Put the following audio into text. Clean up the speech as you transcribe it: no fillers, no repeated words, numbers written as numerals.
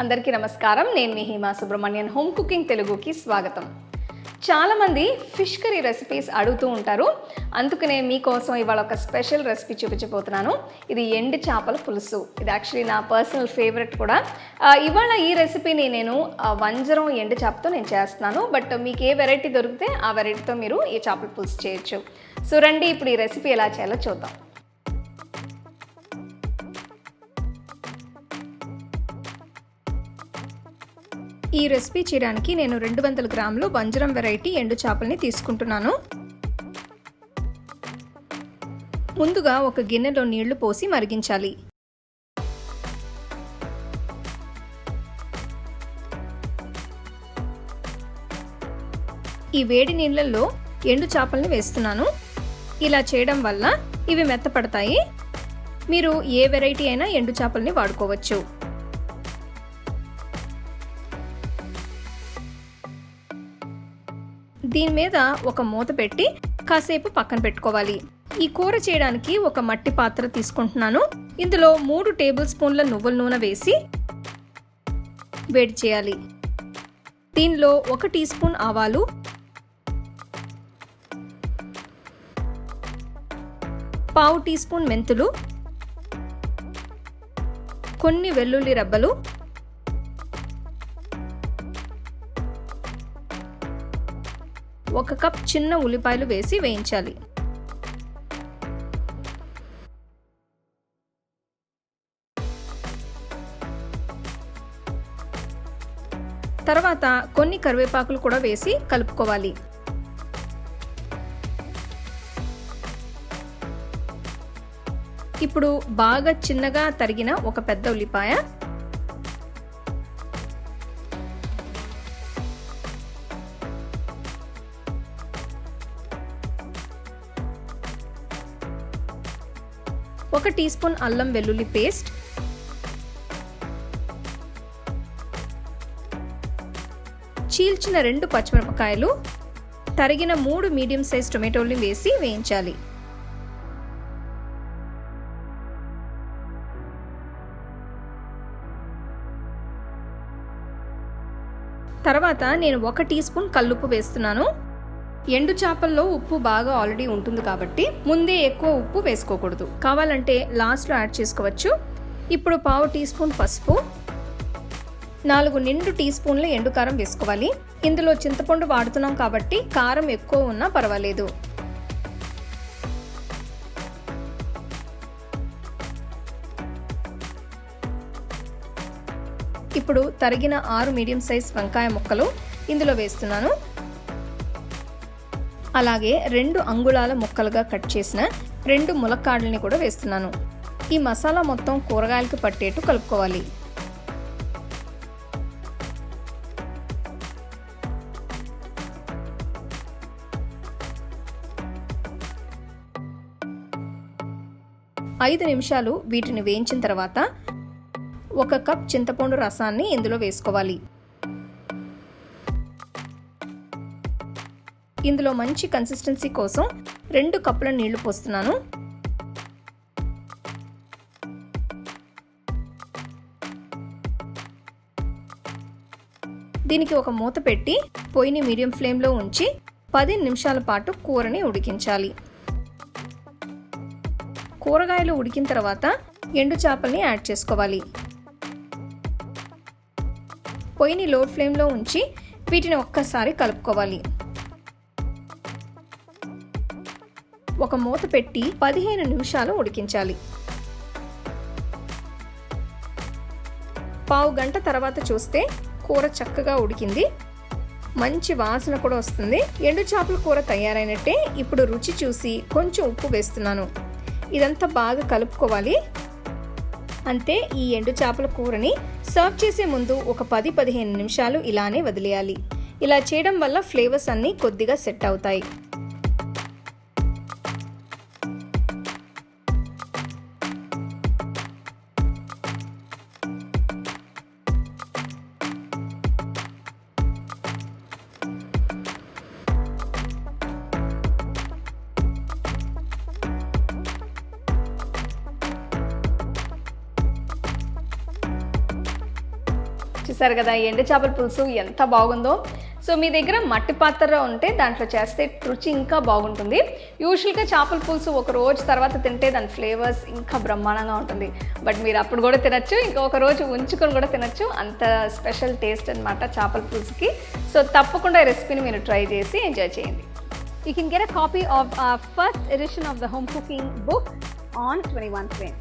అందరికీ నమస్కారం. నేను మీ హిమా సుబ్రహ్మణ్యన్. హోమ్ కుకింగ్ తెలుగుకి స్వాగతం. చాలామంది ఫిష్ కర్రీ రెసిపీస్ అడుగుతూ ఉంటారు. అందుకనే మీకోసం ఇవాళ ఒక స్పెషల్ రెసిపీ చూపించబోతున్నాను. ఇది ఎండు చేపల పులుసు. ఇది యాక్చువల్లీ నా పర్సనల్ ఫేవరెట్ కూడా. ఇవాళ ఈ రెసిపీని నేను వంజరం ఎండు చేపతో నేను చేస్తున్నాను. బట్ మీకు ఏ వెరైటీ దొరికితే ఆ వెరైటీతో మీరు ఈ చేపల పులుసు చేయొచ్చు. సో రండి, ఇప్పుడు ఈ రెసిపీ ఎలా చేయాలో చూద్దాం. ఈ రెసిపీ చేయడానికి నేను 200 గ్రాములు వంజరం వెరైటీ ఎండు చేపల్ని తీసుకుంటున్నాను. ముందుగా ఒక గిన్నెలో నీళ్లు పోసి మరిగించాలి. ఈ వేడి నీళ్ళల్లో ఎండు చేపల్ని వేస్తున్నాను. ఇలా చేయడం వల్ల ఇవి మెత్తపడతాయి. మీరు ఏ వెరైటీ అయినా ఎండు చేపల్ని వాడుకోవచ్చు. దీని మీద ఒక మూత పెట్టి కాసేపు పక్కన పెట్టుకోవాలి. ఈ కూర చేయడానికి ఒక మట్టి పాత్ర తీసుకుంటున్నాను. ఇందులో 3 టేబుల్ స్పూన్ల నువ్వుల నూనె వేసి వేడి చేయాలి. దీనిలో 1 టీ స్పూన్ ఆవాలు, 1/2 టీ స్పూన్ మెంతులు, కొన్ని వెల్లుల్లి రెబ్బలు, 1 కప్ చిన్న ఉల్లిపాయలు వేసి వేయించాలి. తర్వాత కొన్ని కరివేపాకులు కూడా వేసి కలుపుకోవాలి. ఇప్పుడు బాగా చిన్నగా తరిగిన ఒక పెద్ద ఉల్లిపాయ, ఒక టీ స్పూన్ అల్లం వెల్లుల్లి పేస్ట్, చీల్చిన 2 పచ్చిమిరపకాయలు, తరిగిన 3 మీడియం సైజ్ టొమాటోల్ని వేసి వేయించాలి. తర్వాత నేను 1 టీ స్పూన్ కల్లుప్పు వేస్తున్నాను. ఎండు చేపల్లో ఉప్పు బాగా ఆల్రెడీ ఉంటుంది కాబట్టి ముందే ఎక్కువ ఉప్పు వేసుకోకూడదు. కావాలంటే లాస్ట్లో యాడ్ చేసుకోవచ్చు. ఇప్పుడు 1/2 టీ స్పూన్ పసుపు, 4 నిండు టీ స్పూన్ల ఎండు కారం వేసుకోవాలి. ఇందులో చింతపండు వాడుతున్నాం కాబట్టి కారం ఎక్కువ ఉన్నా పర్వాలేదు. ఇప్పుడు తరిగిన 6 మీడియం సైజ్ వంకాయ ముక్కలు ఇందులో వేస్తున్నాను. అలాగే 2 అంగుళాల ముక్కలుగా కట్ చేసిన 2 ములక్కాడల్ని కూడా వేస్తున్నాను. ఈ మసాలా మొత్తం కూరగాయలకు పట్టేట్టు కలుపుకోవాలి. ఐదు నిమిషాలు వీటిని వేయించిన తర్వాత 1 కప్ చింతపండు రసాన్ని ఇందులో వేసుకోవాలి. ఇందులో మంచి కన్సిస్టెన్సీ కోసం 2 కప్పుల నీళ్లు పోస్తున్నాను. దీనికి ఒక మూత పెట్టి పొయ్యిని మీడియం ఫ్లేమ్లో ఉంచి 10 నిమిషాల పాటు కూరని ఉడికించాలి. కూరగాయలు ఉడికిన తర్వాత ఎండు చేపల్ని యాడ్ చేసుకోవాలి. పొయ్యిని లో ఫ్లేమ్లో ఉంచి వీటిని ఒక్కసారి కలుపుకోవాలి. ఒక మూత పెట్టి 15 నిమిషాలు ఉడికించాలి. 1/2 గంట తర్వాత చూస్తే కూర చక్కగా ఉడికింది. మంచి వాసన కూడా వస్తుంది. ఎండు చేపల కూర తయారైనట్టే. ఇప్పుడు రుచి చూసి కొంచెం ఉప్పు వేస్తున్నాను. ఇదంతా బాగా కలుపుకోవాలి. అంతే, ఈ ఎండు చేపల కూరని సర్వ్ చేసే ముందు ఒక 10-15 నిమిషాలు ఇలానే వదిలేయాలి. ఇలా చేయడం వల్ల ఫ్లేవర్స్ అన్నీ కొద్దిగా సెట్ అవుతాయి. చూసారు కదా ఎండు చేపల పులుసు ఎంత బాగుందో. సో మీ దగ్గర మట్టి పాత్ర ఉంటే దాంట్లో చేస్తే రుచి ఇంకా బాగుంటుంది. యూజువల్గా చేపల పులుసు ఒక రోజు తర్వాత తింటే దాని ఫ్లేవర్స్ ఇంకా బ్రహ్మాండంగా ఉంటుంది. బట్ మీరు అప్పుడు కూడా తినచ్చు, ఇంకొక రోజు ఉంచుకొని కూడా తినచ్చు. అంత స్పెషల్ టేస్ట్ అనమాట చేపల పులుసుకి. సో తప్పకుండా ఈ రెసిపీని మీరు ట్రై చేసి ఎంజాయ్ చేయండి. You can get a copy of our first edition of the home cooking book on 21 Frame.